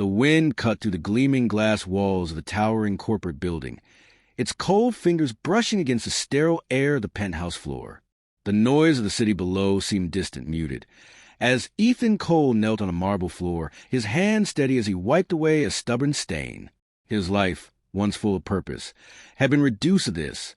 The wind cut through the gleaming glass walls of the towering corporate building, its cold fingers brushing against the sterile air of the penthouse floor. The noise of the city below seemed distant, muted. As Ethan Cole knelt on a marble floor, his hand steady as he wiped away a stubborn stain. His life, once full of purpose, had been reduced to this: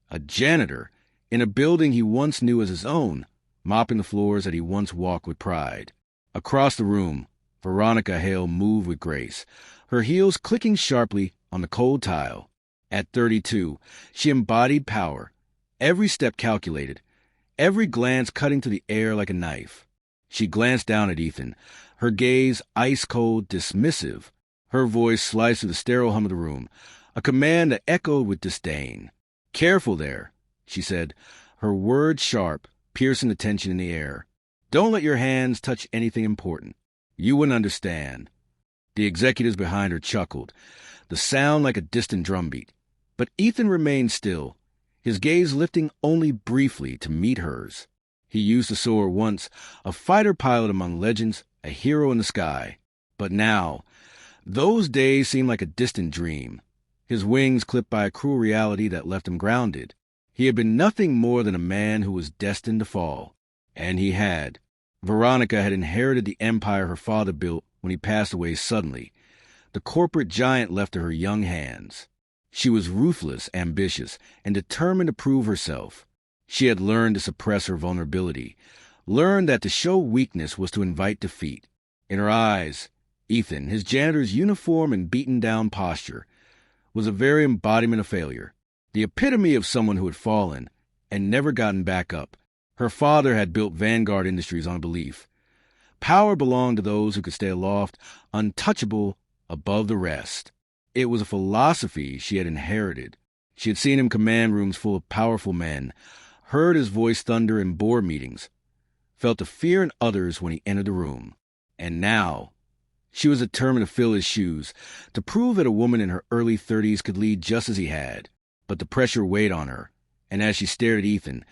a janitor in a building he once knew as his own, mopping the floors that he once walked with pride. Across the room, Veronica Hale moved with grace, her heels clicking sharply on the cold tile. At 32, she embodied power, every step calculated, every glance cutting through the air like a knife. She glanced down at Ethan, her gaze ice-cold, dismissive, her voice sliced through the sterile hum of the room, a command that echoed with disdain. "Careful there," she said, her words sharp, piercing the tension in the air. "Don't let your hands touch anything important. You wouldn't understand." The executives behind her chuckled, the sound like a distant drumbeat. But Ethan remained still, his gaze lifting only briefly to meet hers. He used to soar once, a fighter pilot among legends, a hero in the sky. But now, those days seemed like a distant dream, his wings clipped by a cruel reality that left him grounded. He had been nothing more than a man who was destined to fall. And he had. Veronica had inherited the empire her father built when he passed away suddenly. The corporate giant left to her young hands. She was ruthless, ambitious, and determined to prove herself. She had learned to suppress her vulnerability, learned that to show weakness was to invite defeat. In her eyes, Ethan, his janitor's uniform and beaten-down posture, was a very embodiment of failure, the epitome of someone who had fallen and never gotten back up. Her father had built Vanguard Industries on a belief. Power belonged to those who could stay aloft, untouchable, above the rest. It was a philosophy she had inherited. She had seen him command rooms full of powerful men, heard his voice thunder in board meetings, felt the fear in others when he entered the room. And now, she was determined to fill his shoes, to prove that a woman in her early 30s could lead just as he had. But the pressure weighed on her, and as she stared at Ethan,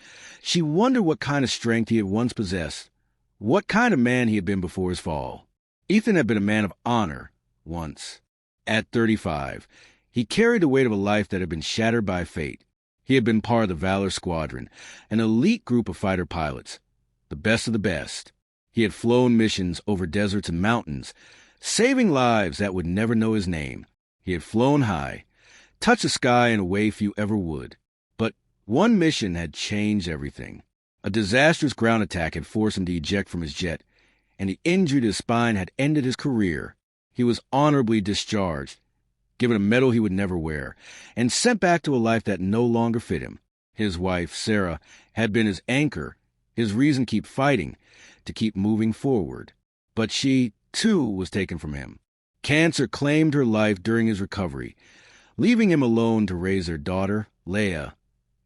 she wondered what kind of strength he had once possessed, what kind of man he had been before his fall. Ethan had been a man of honor, once. At 35, he carried the weight of a life that had been shattered by fate. He had been part of the Valor Squadron, an elite group of fighter pilots, the best of the best. He had flown missions over deserts and mountains, saving lives that would never know his name. He had flown high, touched the sky in a way few ever would. But one mission had changed everything. A disastrous ground attack had forced him to eject from his jet, and the injury to his spine had ended his career. He was honorably discharged, given a medal he would never wear, and sent back to a life that no longer fit him. His wife, Sarah, had been his anchor, his reason to keep fighting, to keep moving forward. But she, too, was taken from him. Cancer claimed her life during his recovery, leaving him alone to raise their daughter, Leia,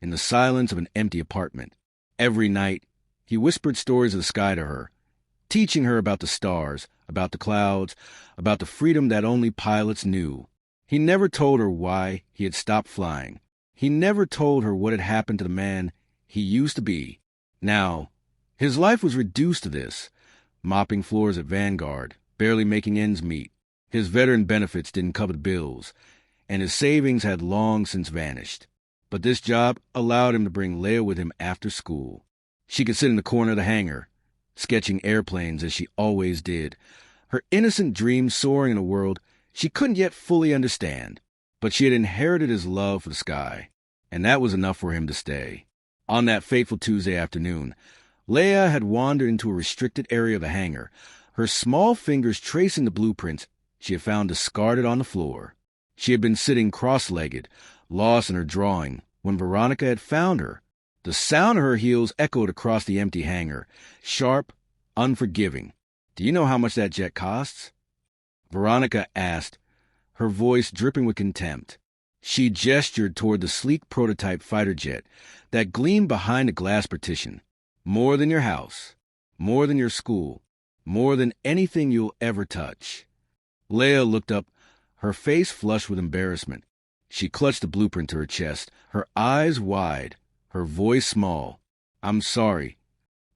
in the silence of an empty apartment. Every night, he whispered stories of the sky to her, teaching her about the stars, about the clouds, about the freedom that only pilots knew. He never told her why he had stopped flying. He never told her what had happened to the man he used to be. Now, his life was reduced to this, mopping floors at Vanguard, barely making ends meet. His veteran benefits didn't cover the bills, and his savings had long since vanished. But this job allowed him to bring Leia with him after school. She could sit in the corner of the hangar, sketching airplanes as she always did, her innocent dreams soaring in a world she couldn't yet fully understand. But she had inherited his love for the sky, and that was enough for him to stay. On that fateful Tuesday afternoon, Leia had wandered into a restricted area of the hangar, her small fingers tracing the blueprints she had found discarded on the floor. She had been sitting cross-legged, lost in her drawing, when Veronica had found her. The sound of her heels echoed across the empty hangar, sharp, unforgiving. "Do you know how much that jet costs?" Veronica asked, her voice dripping with contempt. She gestured toward the sleek prototype fighter jet that gleamed behind a glass partition. "More than your house, more than your school, more than anything you'll ever touch." Leia looked up, her face flushed with embarrassment. She clutched the blueprint to her chest, her eyes wide, her voice small. "I'm sorry."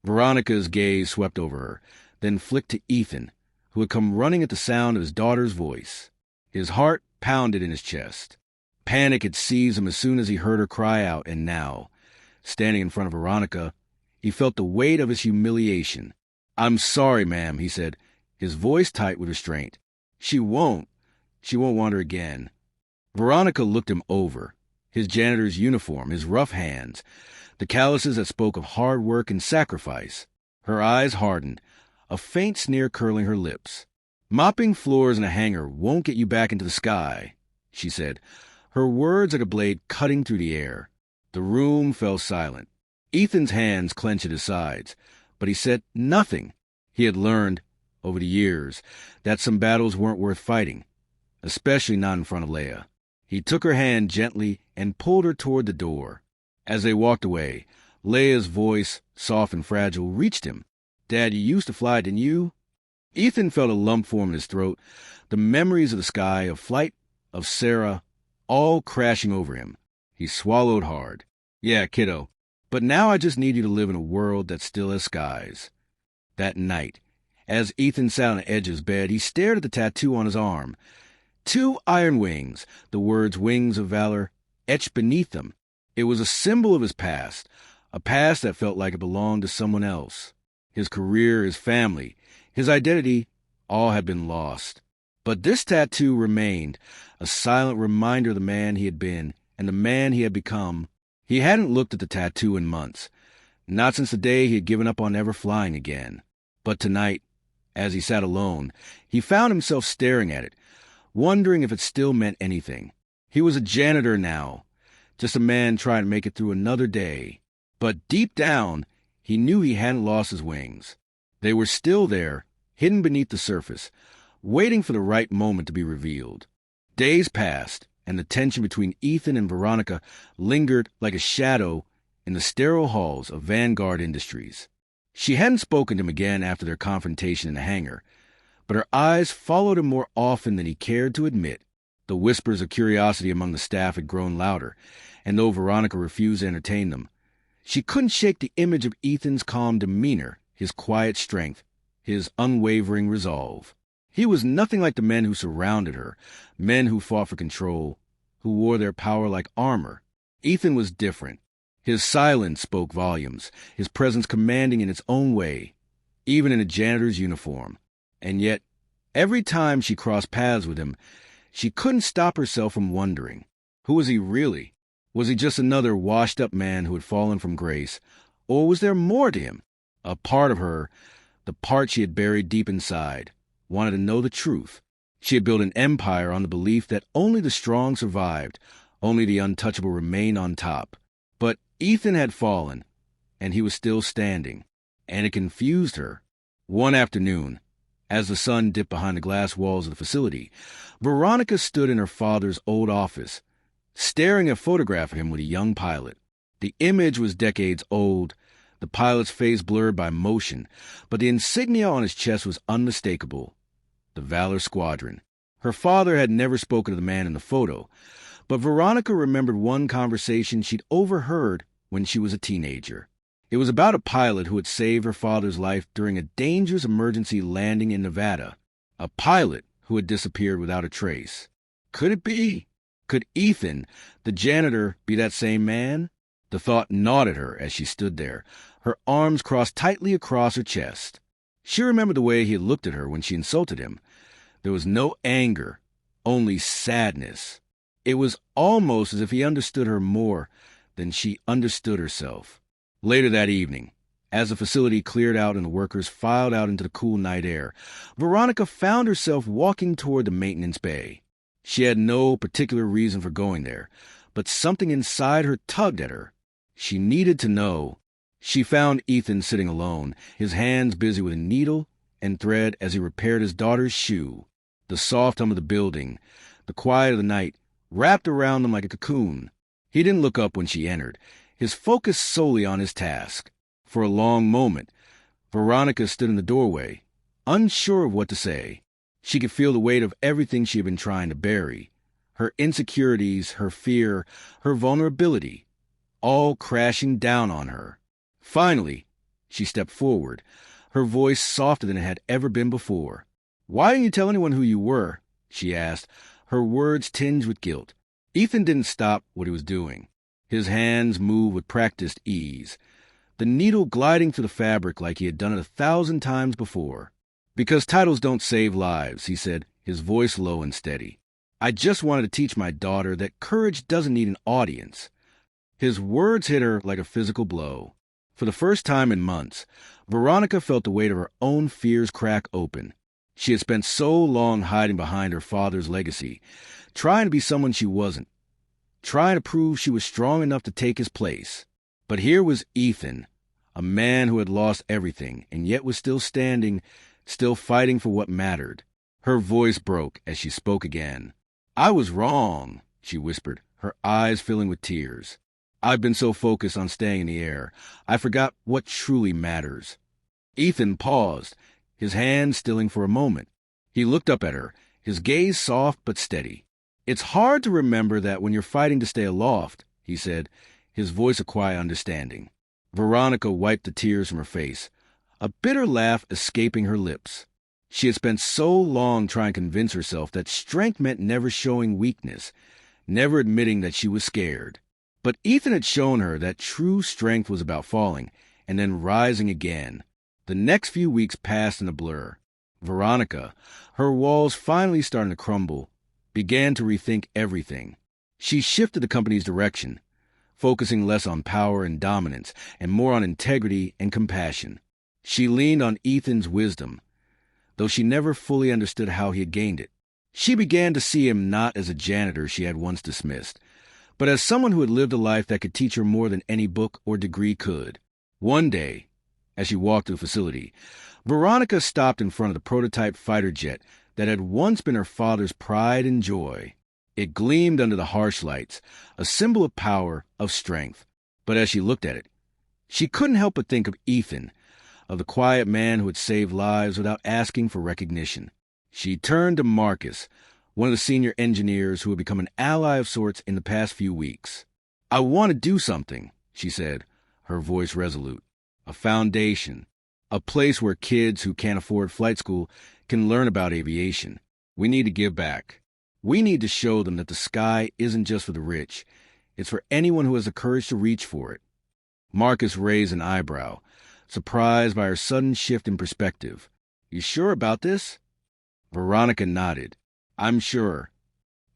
Veronica's gaze swept over her, then flicked to Ethan, who had come running at the sound of his daughter's voice. His heart pounded in his chest. Panic had seized him as soon as he heard her cry out, and now, standing in front of Veronica, he felt the weight of his humiliation. "I'm sorry, ma'am," he said, his voice tight with restraint. She won't want her again." Veronica looked him over. His janitor's uniform, his rough hands, the calluses that spoke of hard work and sacrifice. Her eyes hardened, a faint sneer curling her lips. "Mopping floors in a hangar won't get you back into the sky," she said, her words like a blade cutting through the air. The room fell silent. Ethan's hands clenched at his sides, but he said nothing. He had learned, over the years, that some battles weren't worth fighting, especially not in front of Leia. He took her hand gently and pulled her toward the door. As they walked away, Leia's voice, soft and fragile, reached him. "Dad, you used to fly, didn't you?" Ethan felt a lump form in his throat, the memories of the sky, of flight, of Sarah, all crashing over him. He swallowed hard. "Yeah, kiddo, but now I just need you to live in a world that still has skies." That night, as Ethan sat on the edge of his bed, he stared at the tattoo on his arm. 2 iron wings, the words "Wings of Valor," etched beneath them. It was a symbol of his past, a past that felt like it belonged to someone else. His career, his family, his identity, all had been lost. But this tattoo remained, a silent reminder of the man he had been and the man he had become. He hadn't looked at the tattoo in months, not since the day he had given up on ever flying again. But tonight, as he sat alone, he found himself staring at it, wondering if it still meant anything. He was a janitor now, just a man trying to make it through another day. But deep down, he knew he hadn't lost his wings. They were still there, hidden beneath the surface, waiting for the right moment to be revealed. Days passed, and the tension between Ethan and Veronica lingered like a shadow in the sterile halls of Vanguard Industries. She hadn't spoken to him again after their confrontation in the hangar, but her eyes followed him more often than he cared to admit. The whispers of curiosity among the staff had grown louder, and though Veronica refused to entertain them, she couldn't shake the image of Ethan's calm demeanor, his quiet strength, his unwavering resolve. He was nothing like the men who surrounded her, men who fought for control, who wore their power like armor. Ethan was different. His silence spoke volumes, his presence commanding in its own way, even in a janitor's uniform. And yet, every time she crossed paths with him, she couldn't stop herself from wondering, who was he really? Was he just another washed-up man who had fallen from grace, or was there more to him? A part of her, the part she had buried deep inside, wanted to know the truth. She had built an empire on the belief that only the strong survived, only the untouchable remained on top. But Ethan had fallen, and he was still standing, and it confused her. One afternoon, as the sun dipped behind the glass walls of the facility, Veronica stood in her father's old office, staring at a photograph of him with a young pilot. The image was decades old, the pilot's face blurred by motion, but the insignia on his chest was unmistakable. The Valor Squadron. Her father had never spoken to the man in the photo, but Veronica remembered one conversation she'd overheard when she was a teenager. It was about a pilot who had saved her father's life during a dangerous emergency landing in Nevada. A pilot who had disappeared without a trace. Could it be? Could Ethan, the janitor, be that same man? The thought gnawed at her as she stood there, her arms crossed tightly across her chest. She remembered the way he had looked at her when she insulted him. There was no anger, only sadness. It was almost as if he understood her more than she understood herself. Later that evening, as the facility cleared out and the workers filed out into the cool night air, Veronica found herself walking toward the maintenance bay. She had no particular reason for going there, but something inside her tugged at her. She needed to know. She found Ethan sitting alone, his hands busy with a needle and thread as he repaired his daughter's shoe. The soft hum of the building, the quiet of the night, wrapped around him like a cocoon. He didn't look up when she entered, his focus solely on his task. For a long moment, Veronica stood in the doorway, unsure of what to say. She could feel the weight of everything she had been trying to bury. Her insecurities, her fear, her vulnerability, all crashing down on her. Finally, she stepped forward, her voice softer than it had ever been before. "Why didn't you tell anyone who you were?" she asked, her words tinged with guilt. Ethan didn't stop what he was doing. His hands moved with practiced ease, the needle gliding through the fabric like he had done it 1,000 times before. "Because titles don't save lives," he said, his voice low and steady. "I just wanted to teach my daughter that courage doesn't need an audience." His words hit her like a physical blow. For the first time in months, Veronica felt the weight of her own fears crack open. She had spent so long hiding behind her father's legacy, trying to be someone she wasn't, trying to prove she was strong enough to take his place. But here was Ethan, a man who had lost everything and yet was still standing, still fighting for what mattered. Her voice broke as she spoke again. "I was wrong," she whispered, her eyes filling with tears. "I've been so focused on staying in the air, I forgot what truly matters." Ethan paused, his hand stilling for a moment. He looked up at her, his gaze soft but steady. "It's hard to remember that when you're fighting to stay aloft," he said, his voice a quiet understanding. Veronica wiped the tears from her face, a bitter laugh escaping her lips. She had spent so long trying to convince herself that strength meant never showing weakness, never admitting that she was scared. But Ethan had shown her that true strength was about falling and then rising again. The next few weeks passed in a blur. Veronica, her walls finally starting to crumble, began to rethink everything. She shifted the company's direction, focusing less on power and dominance and more on integrity and compassion. She leaned on Ethan's wisdom, though she never fully understood how he had gained it. She began to see him not as a janitor she had once dismissed, but as someone who had lived a life that could teach her more than any book or degree could. One day, as she walked to the facility, Veronica stopped in front of the prototype fighter jet that had once been her father's pride and joy. It gleamed under the harsh lights, a symbol of power, of strength. But as she looked at it, she couldn't help but think of Ethan, of the quiet man who had saved lives without asking for recognition. She turned to Marcus, one of the senior engineers who had become an ally of sorts in the past few weeks. "I want to do something," she said, her voice resolute. "A foundation, a place where kids who can't afford flight school can learn about aviation. We need to give back. We need to show them that the sky isn't just for the rich. It's for anyone who has the courage to reach for it." Marcus raised an eyebrow, surprised by her sudden shift in perspective. "You sure about this?" Veronica nodded. "I'm sure."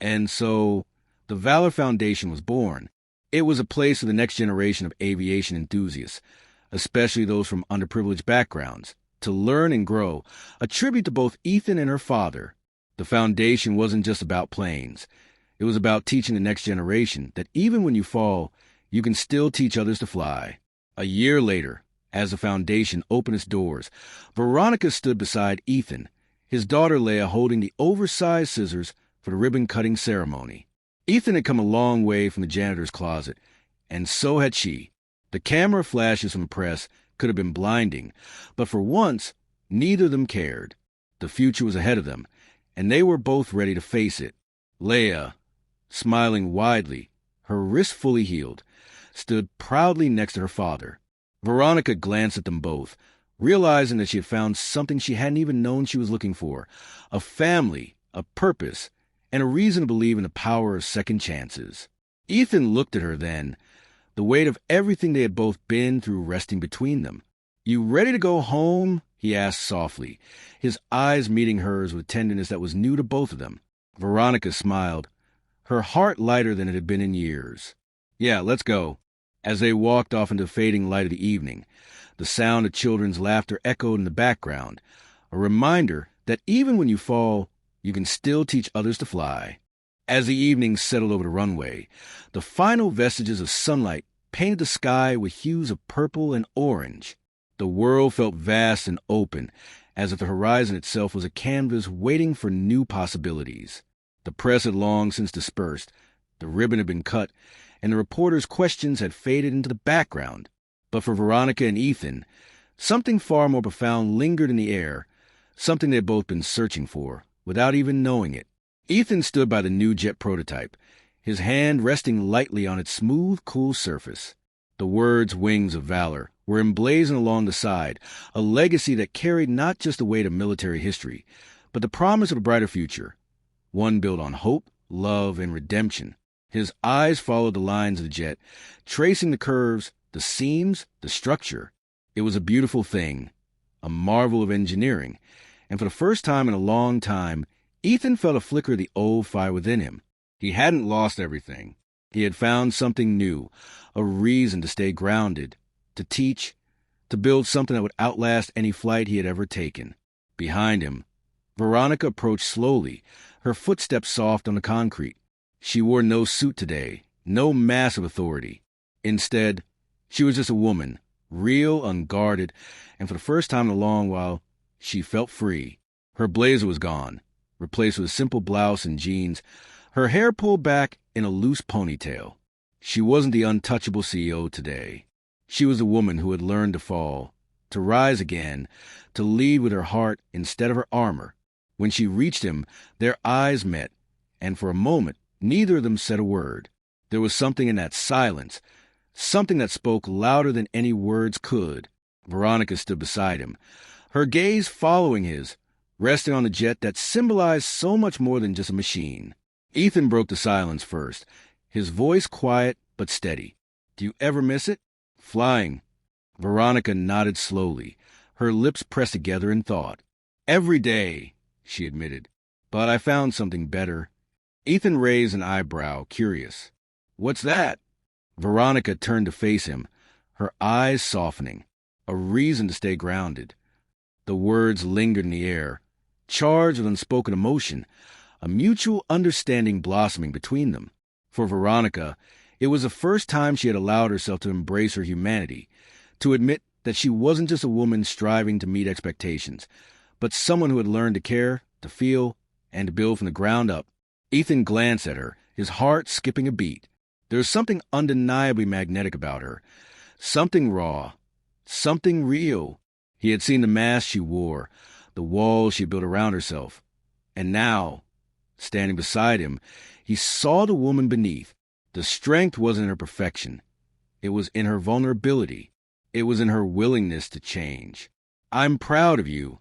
And so, the Valor Foundation was born. It was a place for the next generation of aviation enthusiasts, especially those from underprivileged backgrounds, to learn and grow, a tribute to both Ethan and her father. The foundation wasn't just about planes. It was about teaching the next generation that even when you fall, you can still teach others to fly. A year later, as the foundation opened its doors, Veronica stood beside Ethan, his daughter Leia holding the oversized scissors for the ribbon-cutting ceremony. Ethan had come a long way from the janitor's closet, and so had she. The camera flashes from the press could have been blinding, but for once, neither of them cared. The future was ahead of them, and they were both ready to face it. Leia, smiling widely, her wrist fully healed, stood proudly next to her father. Veronica glanced at them both, realizing that she had found something she hadn't even known she was looking for: a family, a purpose, and a reason to believe in the power of second chances. Ethan looked at her then, the weight of everything they had both been through resting between them. "You ready to go home?" he asked softly, his eyes meeting hers with tenderness that was new to both of them. Veronica smiled, her heart lighter than it had been in years. "Yeah, let's go." As they walked off into the fading light of the evening, the sound of children's laughter echoed in the background, a reminder that even when you fall, you can still teach others to fly. As the evening settled over the runway, the final vestiges of sunlight painted the sky with hues of purple and orange. The world felt vast and open, as if the horizon itself was a canvas waiting for new possibilities. The press had long since dispersed, the ribbon had been cut, and the reporters' questions had faded into the background. But for Veronica and Ethan, something far more profound lingered in the air, something they had both been searching for, without even knowing it. Ethan stood by the new jet prototype, his hand resting lightly on its smooth, cool surface. The words "Wings of Valor" were emblazoned along the side, a legacy that carried not just the weight of military history, but the promise of a brighter future, one built on hope, love, and redemption. His eyes followed the lines of the jet, tracing the curves, the seams, the structure. It was a beautiful thing, a marvel of engineering, and for the first time in a long time, Ethan felt a flicker of the old fire within him. He hadn't lost everything. He had found something new, a reason to stay grounded, to teach, to build something that would outlast any flight he had ever taken. Behind him, Veronica approached slowly, her footsteps soft on the concrete. She wore no suit today, no mask of authority. Instead, she was just a woman, real, unguarded, and for the first time in a long while, she felt free. Her blazer was gone, replaced with a simple blouse and jeans, her hair pulled back in a loose ponytail. She wasn't the untouchable CEO today. She was a woman who had learned to fall, to rise again, to lead with her heart instead of her armor. When she reached him, their eyes met, and for a moment, neither of them said a word. There was something in that silence, something that spoke louder than any words could. Veronica stood beside him, her gaze following his, resting on the jet that symbolized so much more than just a machine. Ethan broke the silence first, his voice quiet but steady. "Do you ever miss it? Flying?" Veronica nodded slowly, her lips pressed together in thought. "Every day," she admitted. "But I found something better." Ethan raised an eyebrow, curious. "What's that?" Veronica turned to face him, her eyes softening. A reason to stay grounded. The words lingered in the air, charged with unspoken emotion, a mutual understanding blossoming between them. For Veronica, it was the first time she had allowed herself to embrace her humanity, to admit that she wasn't just a woman striving to meet expectations, but someone who had learned to care, to feel, and to build from the ground up. Ethan glanced at her, his heart skipping a beat. There was something undeniably magnetic about her, something raw, something real. He had seen the mask she wore, the walls she built around herself. And now, standing beside him, he saw the woman beneath. The strength wasn't in her perfection. It was in her vulnerability. It was in her willingness to change. "I'm proud of you,"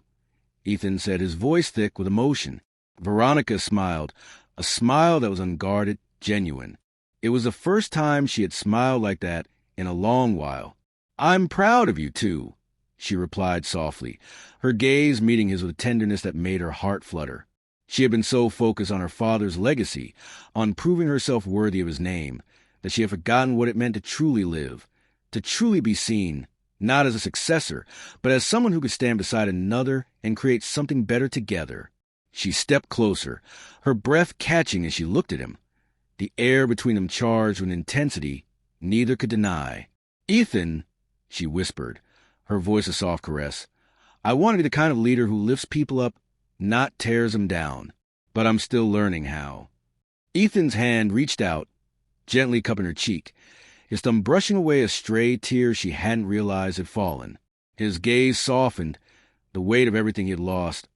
Ethan said, his voice thick with emotion. Veronica smiled, a smile that was unguarded, genuine. It was the first time she had smiled like that in a long while. "I'm proud of you, too," she replied softly, her gaze meeting his with a tenderness that made her heart flutter. She had been so focused on her father's legacy, on proving herself worthy of his name, that she had forgotten what it meant to truly live, to truly be seen, not as a successor, but as someone who could stand beside another and create something better together. She stepped closer, her breath catching as she looked at him, the air between them charged with intensity neither could deny. "Ethan," she whispered, her voice a soft caress, "I want to be the kind of leader who lifts people up, not tears them down, but I'm still learning how." Ethan's hand reached out, gently cupping her cheek, his thumb brushing away a stray tear she hadn't realized had fallen. His gaze softened, the weight of everything he had lost,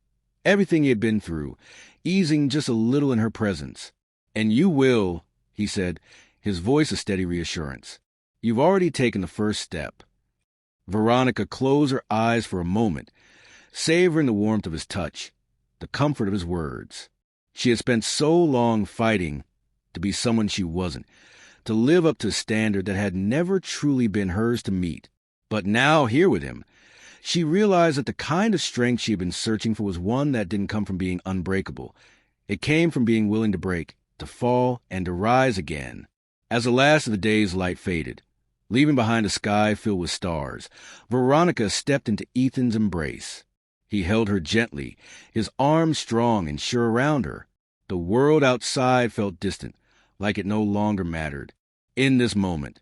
everything he had been through, easing just a little in her presence. "And you will," he said, his voice a steady reassurance. "You've already taken the first step." Veronica closed her eyes for a moment, savoring the warmth of his touch, the comfort of his words. She had spent so long fighting to be someone she wasn't, to live up to a standard that had never truly been hers to meet. But now, here with him, she realized that the kind of strength she had been searching for was one that didn't come from being unbreakable. It came from being willing to break, to fall, and to rise again. As the last of the day's light faded, leaving behind a sky filled with stars, Veronica stepped into Ethan's embrace. He held her gently, his arms strong and sure around her. The world outside felt distant, like it no longer mattered. In this moment,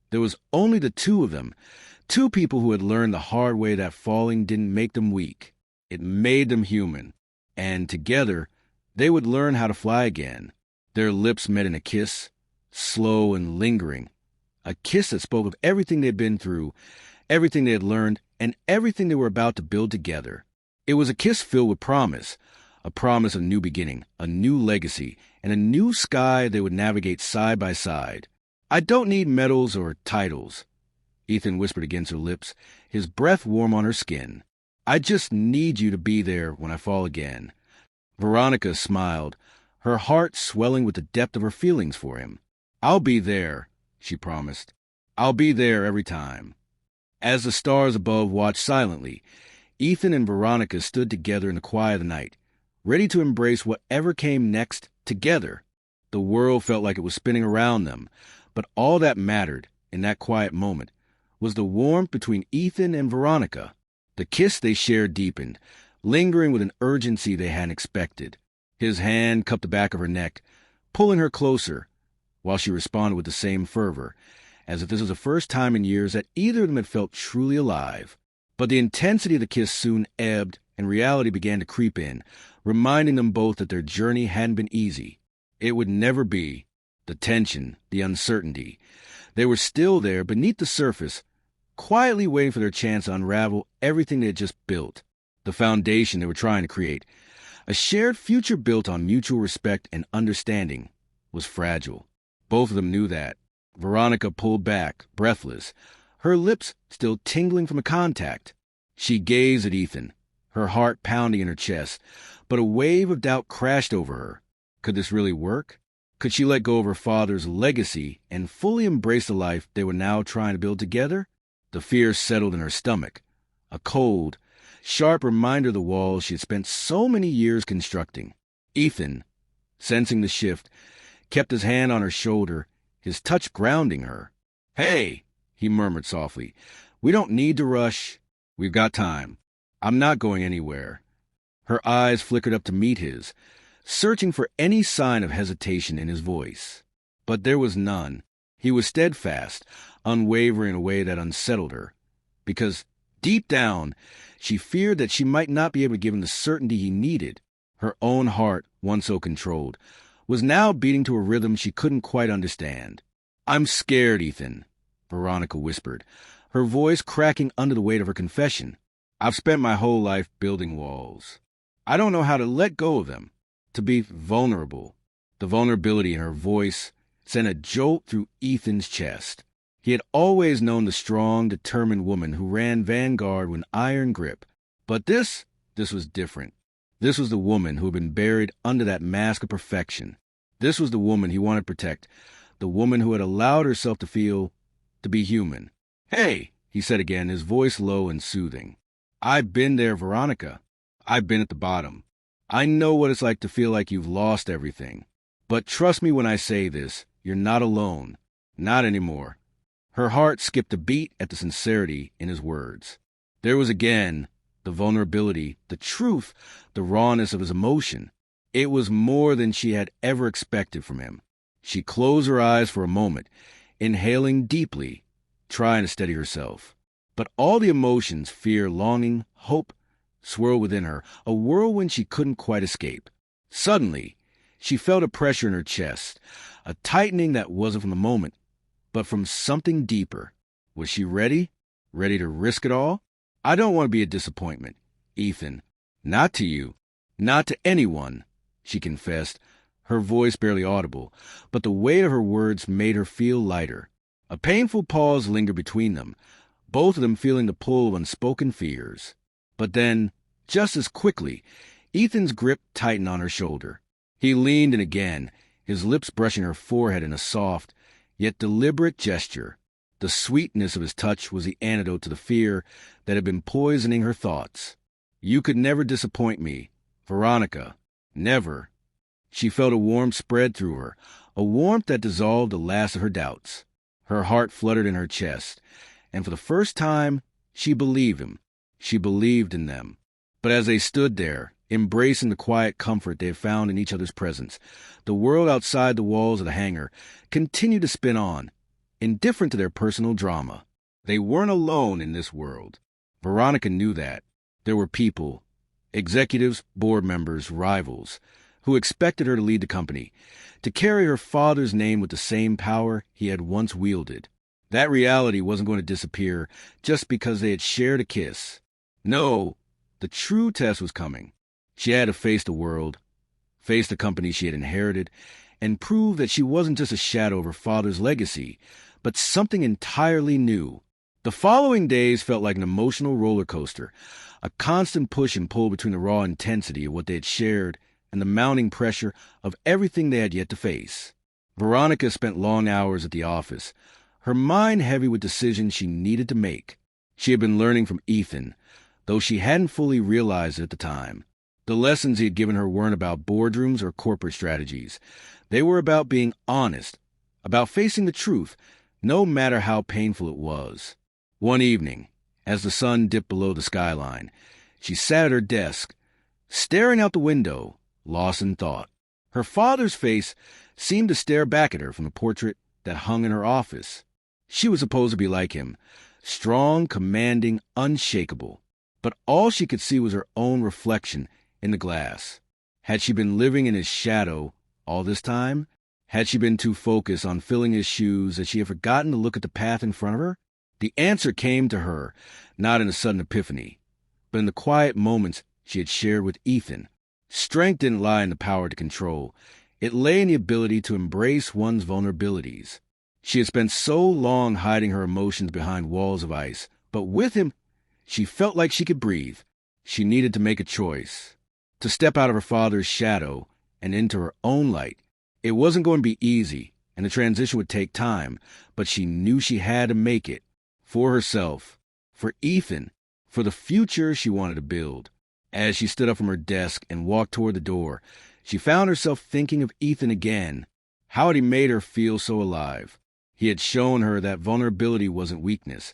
there was only the two of them, two people who had learned the hard way that falling didn't make them weak. It made them human. And together, they would learn how to fly again. Their lips met in a kiss, slow and lingering. A kiss that spoke of everything they'd been through, everything they had learned, and everything they were about to build together. It was a kiss filled with promise, a promise of a new beginning, a new legacy, and a new sky they would navigate side by side. "I don't need medals or titles," Ethan whispered against her lips, his breath warm on her skin. "I just need you to be there when I fall again. Veronica smiled, her heart swelling with the depth of her feelings for him. "I'll be there," she promised. "I'll be there every time." As the stars above watched silently, Ethan and Veronica stood together in the quiet of the night, ready to embrace whatever came next together. The world felt like it was spinning around them, but all that mattered in that quiet moment was the warmth between Ethan and Veronica. The kiss they shared deepened, lingering with an urgency they hadn't expected. His hand cupped the back of her neck, pulling her closer, while she responded with the same fervor, as if this was the first time in years that either of them had felt truly alive. But the intensity of the kiss soon ebbed, and reality began to creep in, reminding them both that their journey hadn't been easy. It would never be. The tension, the uncertainty. They were still there, beneath the surface, quietly waiting for their chance to unravel everything they had just built. The foundation they were trying to create, a shared future built on mutual respect and understanding, was fragile. Both of them knew that. Veronica pulled back, breathless, her lips still tingling from the contact. She gazed at Ethan, her heart pounding in her chest, but a wave of doubt crashed over her. Could this really work? Could she let go of her father's legacy and fully embrace the life they were now trying to build together? The fear settled in her stomach, a cold, sharp reminder of the walls she had spent so many years constructing. Ethan, sensing the shift, kept his hand on her shoulder, his touch grounding her. "Hey," he murmured softly, "we don't need to rush. We've got time. I'm not going anywhere." Her eyes flickered up to meet his, searching for any sign of hesitation in his voice. But there was none. He was steadfast, unwavering in a way that unsettled her, because deep down she feared that she might not be able to give him the certainty he needed. Her own heart, once so controlled, was now beating to a rhythm she couldn't quite understand. "I'm scared, Ethan," Veronica whispered, her voice cracking under the weight of her confession. "I've spent my whole life building walls. I don't know how to let go of them, to be vulnerable." The vulnerability in her voice sent a jolt through Ethan's chest. He had always known the strong, determined woman who ran vanguard with an iron grip. But this was different. This was the woman who had been buried under that mask of perfection. This was the woman he wanted to protect, the woman who had allowed herself to be human. "Hey," he said again, his voice low and soothing. "I've been there, Veronica. I've been at the bottom. I know what it's like to feel like you've lost everything. But trust me when I say this, you're not alone. Not anymore." Her heart skipped a beat at the sincerity in his words. There was again the vulnerability, the truth, the rawness of his emotion. It was more than she had ever expected from him. She closed her eyes for a moment, inhaling deeply, trying to steady herself. But all the emotions, fear, longing, hope, swirled within her, a whirlwind she couldn't quite escape. Suddenly, she felt a pressure in her chest, a tightening that wasn't from the moment, but from something deeper. Was she ready? Ready to risk it all? "I don't want to be a disappointment, Ethan. Not to you. Not to anyone," she confessed, her voice barely audible, but the weight of her words made her feel lighter. A painful pause lingered between them, both of them feeling the pull of unspoken fears. But then, just as quickly, Ethan's grip tightened on her shoulder. He leaned in again, his lips brushing her forehead in a soft, yet deliberate gesture. The sweetness of his touch was the antidote to the fear that had been poisoning her thoughts. "You could never disappoint me, Veronica. Never." She felt a warmth spread through her, a warmth that dissolved the last of her doubts. Her heart fluttered in her chest, and for the first time, she believed him. She believed in them. But as they stood there, embracing the quiet comfort they had found in each other's presence, the world outside the walls of the hangar continued to spin on, indifferent to their personal drama. They weren't alone in this world. Veronica knew that. There were people, executives, board members, rivals, who expected her to lead the company, to carry her father's name with the same power he had once wielded. That reality wasn't going to disappear just because they had shared a kiss. No, the true test was coming. She had to face the world, face the company she had inherited, and prove that she wasn't just a shadow of her father's legacy, but something entirely new. The following days felt like an emotional roller coaster, a constant push and pull between the raw intensity of what they had shared and the mounting pressure of everything they had yet to face. Veronica spent long hours at the office, her mind heavy with decisions she needed to make. She had been learning from Ethan, though she hadn't fully realized it at the time. The lessons he had given her weren't about boardrooms or corporate strategies. They were about being honest, about facing the truth, no matter how painful it was. One evening, as the sun dipped below the skyline, she sat at her desk, staring out the window, lost in thought. Her father's face seemed to stare back at her from the portrait that hung in her office. She was supposed to be like him, strong, commanding, unshakable. But all she could see was her own reflection in the glass. Had she been living in his shadow all this time? Had she been too focused on filling his shoes that she had forgotten to look at the path in front of her? The answer came to her, not in a sudden epiphany, but in the quiet moments she had shared with Ethan. Strength didn't lie in the power to control. It lay in the ability to embrace one's vulnerabilities. She had spent so long hiding her emotions behind walls of ice, but with him, she felt like she could breathe. She needed to make a choice, to step out of her father's shadow and into her own light. It wasn't going to be easy, and the transition would take time, but she knew she had to make it. For herself, for Ethan, for the future she wanted to build. As she stood up from her desk and walked toward the door, she found herself thinking of Ethan again. How had he made her feel so alive? He had shown her that vulnerability wasn't weakness.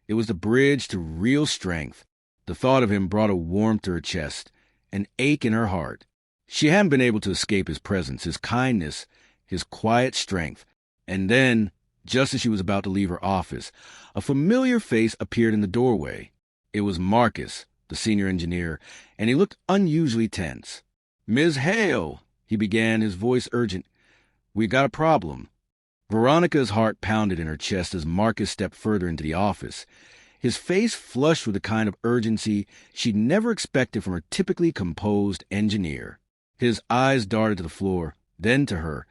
It was the bridge to real strength. The thought of him brought a warmth to her chest, an ache in her heart. She hadn't been able to escape his presence, his kindness, his quiet strength. And then, just as she was about to leave her office, a familiar face appeared in the doorway. It was Marcus, the senior engineer, and he looked unusually tense. "Ms. Hale," he began, his voice urgent. "We got a problem." Veronica's heart pounded in her chest as Marcus stepped further into the office. His face flushed with the kind of urgency she'd never expected from her typically composed engineer. His eyes darted to the floor, then to her,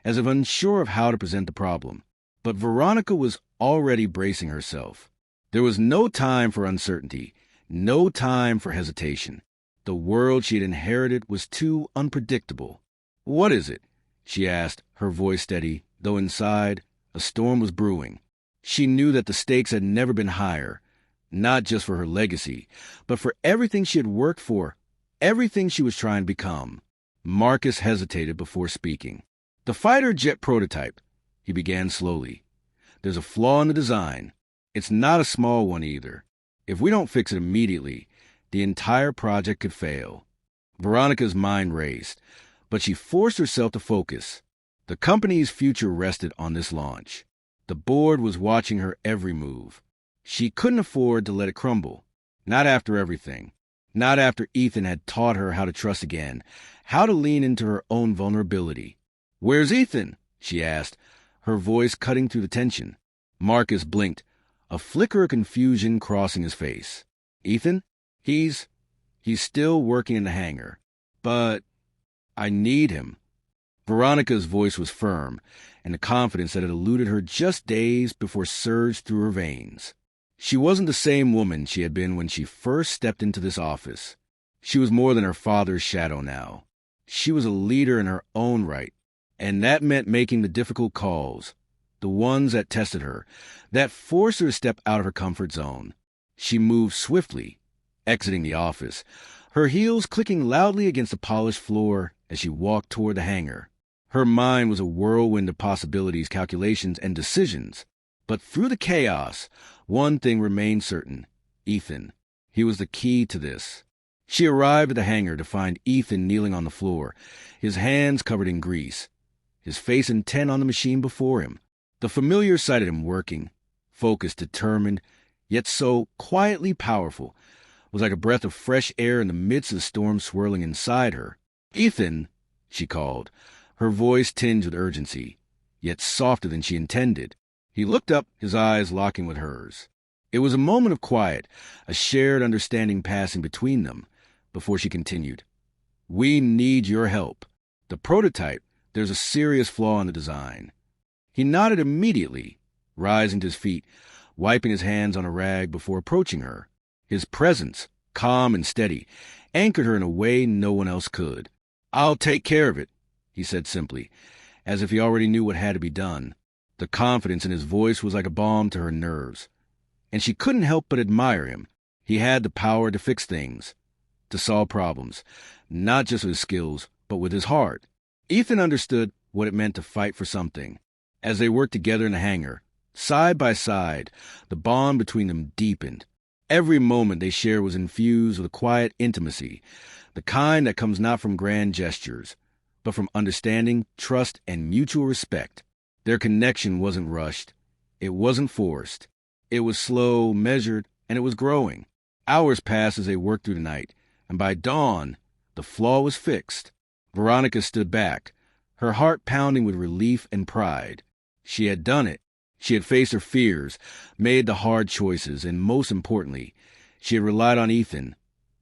as if unsure of how to present the problem. But Veronica was already bracing herself. There was no time for uncertainty, no time for hesitation. The world she had inherited was too unpredictable. "What is it?" she asked, her voice steady, though inside, a storm was brewing. She knew that the stakes had never been higher, not just for her legacy, but for everything she had worked for, everything she was trying to become. Marcus hesitated before speaking. "The fighter jet prototype," he began slowly. "There's a flaw in the design. It's not a small one either. If we don't fix it immediately, the entire project could fail." Veronica's mind raced, but she forced herself to focus. The company's future rested on this launch. The board was watching her every move. She couldn't afford to let it crumble. Not after everything. Not after Ethan had taught her how to trust again, how to lean into her own vulnerability. "Where's Ethan?" she asked, her voice cutting through the tension. Marcus blinked, a flicker of confusion crossing his face. "Ethan? He's still working in the hangar. But I need him." Veronica's voice was firm, and the confidence that had eluded her just days before surged through her veins. She wasn't the same woman she had been when she first stepped into this office. She was more than her father's shadow now. She was a leader in her own right, and that meant making the difficult calls, the ones that tested her, that forced her to step out of her comfort zone. She moved swiftly, exiting the office, her heels clicking loudly against the polished floor as she walked toward the hangar. Her mind was a whirlwind of possibilities, calculations, and decisions. But through the chaos, one thing remained certain: Ethan. He was the key to this. She arrived at the hangar to find Ethan kneeling on the floor, his hands covered in grease, his face intent on the machine before him. The familiar sight of him working, focused, determined, yet so quietly powerful, was like a breath of fresh air in the midst of the storm swirling inside her. "Ethan," she called, her voice tinged with urgency, yet softer than she intended. He looked up, his eyes locking with hers. It was a moment of quiet, a shared understanding passing between them, before she continued. "We need your help. The prototype, there's a serious flaw in the design." He nodded immediately, rising to his feet, wiping his hands on a rag before approaching her. His presence, calm and steady, anchored her in a way no one else could. "I'll take care of it," he said simply, as if he already knew what had to be done. The confidence in his voice was like a balm to her nerves, and she couldn't help but admire him. He had the power to fix things, to solve problems, not just with his skills, but with his heart. Ethan understood what it meant to fight for something. As they worked together in the hangar, side by side, the bond between them deepened. Every moment they shared was infused with a quiet intimacy, the kind that comes not from grand gestures, but from understanding, trust, and mutual respect. Their connection wasn't rushed. It wasn't forced. It was slow, measured, and it was growing. Hours passed as they worked through the night, and by dawn, the flaw was fixed. Veronica stood back, her heart pounding with relief and pride. She had done it. She had faced her fears, made the hard choices, and most importantly, she had relied on Ethan,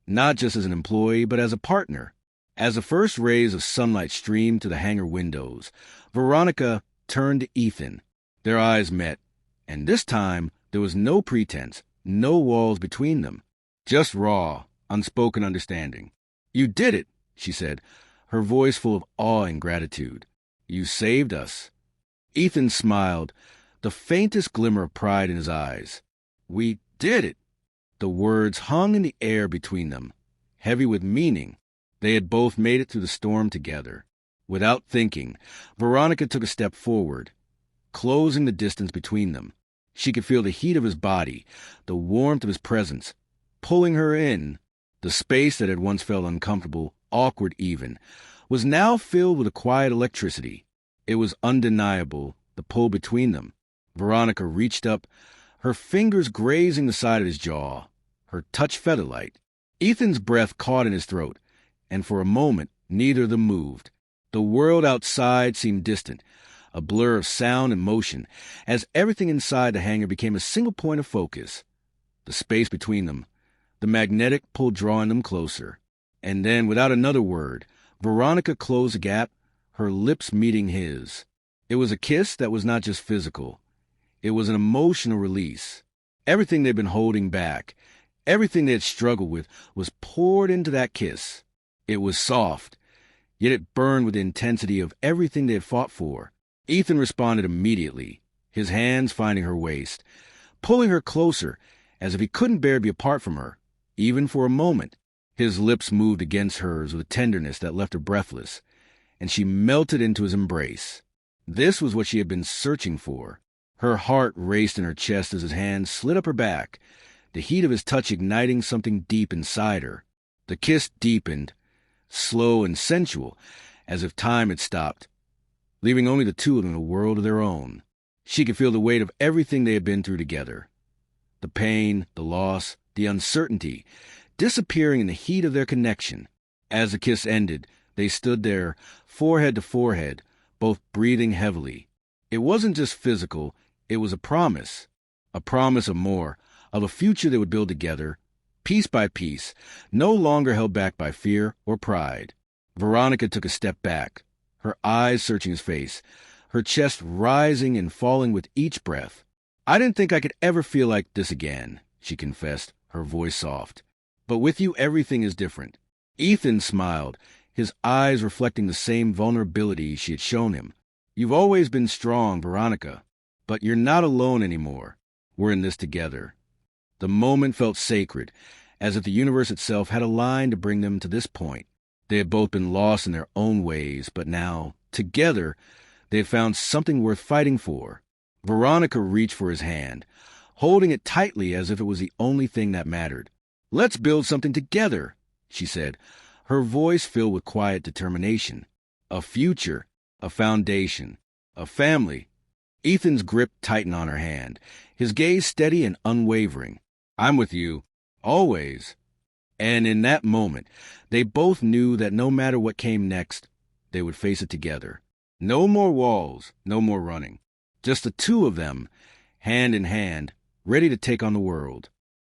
not just as an employee, but as a partner. As the first rays of sunlight streamed to the hangar windows, Veronica turned to Ethan. Their eyes met, and this time there was no pretense, no walls between them, just raw, unspoken understanding. "You did it," she said, her voice full of awe and gratitude. "You saved us." Ethan smiled, the faintest glimmer of pride in his eyes. "We did it." The words hung in the air between them, heavy with meaning. They had both made it through the storm together. Without thinking, Veronica took a step forward, closing the distance between them. She could feel the heat of his body, the warmth of his presence, pulling her in. The space that had once felt uncomfortable, awkward even, was now filled with a quiet electricity. It was undeniable, the pull between them. Veronica reached up, her fingers grazing the side of his jaw, her touch feather-light. Ethan's breath caught in his throat, and for a moment neither of them moved. The world outside seemed distant, a blur of sound and motion, as everything inside the hangar became a single point of focus. The space between them, the magnetic pull drawing them closer. And then, without another word, Veronica closed the gap, her lips meeting his. It was a kiss that was not just physical. It was an emotional release. Everything they'd been holding back, everything they had struggled with, was poured into that kiss. It was soft, yet it burned with the intensity of everything they had fought for. Ethan responded immediately, his hands finding her waist, pulling her closer, as if he couldn't bear to be apart from her, even for a moment. His lips moved against hers with a tenderness that left her breathless, and she melted into his embrace. This was what she had been searching for. Her heart raced in her chest as his hand slid up her back, the heat of his touch igniting something deep inside her. The kiss deepened, slow and sensual, as if time had stopped, leaving only the two of them in a world of their own. She could feel the weight of everything they had been through together. The pain, the loss, the uncertainty, disappearing in the heat of their connection. As the kiss ended, they stood there, forehead to forehead, both breathing heavily. It wasn't just physical, it was a promise of more, of a future they would build together, piece by piece, no longer held back by fear or pride. Veronica took a step back, her eyes searching his face, her chest rising and falling with each breath. "I didn't think I could ever feel like this again," she confessed, her voice soft. "But with you, everything is different." Ethan smiled, his eyes reflecting the same vulnerability she had shown him. "You've always been strong, Veronica, but you're not alone anymore. We're in this together." The moment felt sacred, as if the universe itself had aligned to bring them to this point. They had both been lost in their own ways, but now, together, they had found something worth fighting for. Veronica reached for his hand, holding it tightly as if it was the only thing that mattered. "Let's build something together," she said, her voice filled with quiet determination. "A future, a foundation, a family." Ethan's grip tightened on her hand, his gaze steady and unwavering. "I'm with you, always." And in that moment, they both knew that no matter what came next, they would face it together. No more walls, no more running. Just the two of them, hand in hand, ready to take on the world.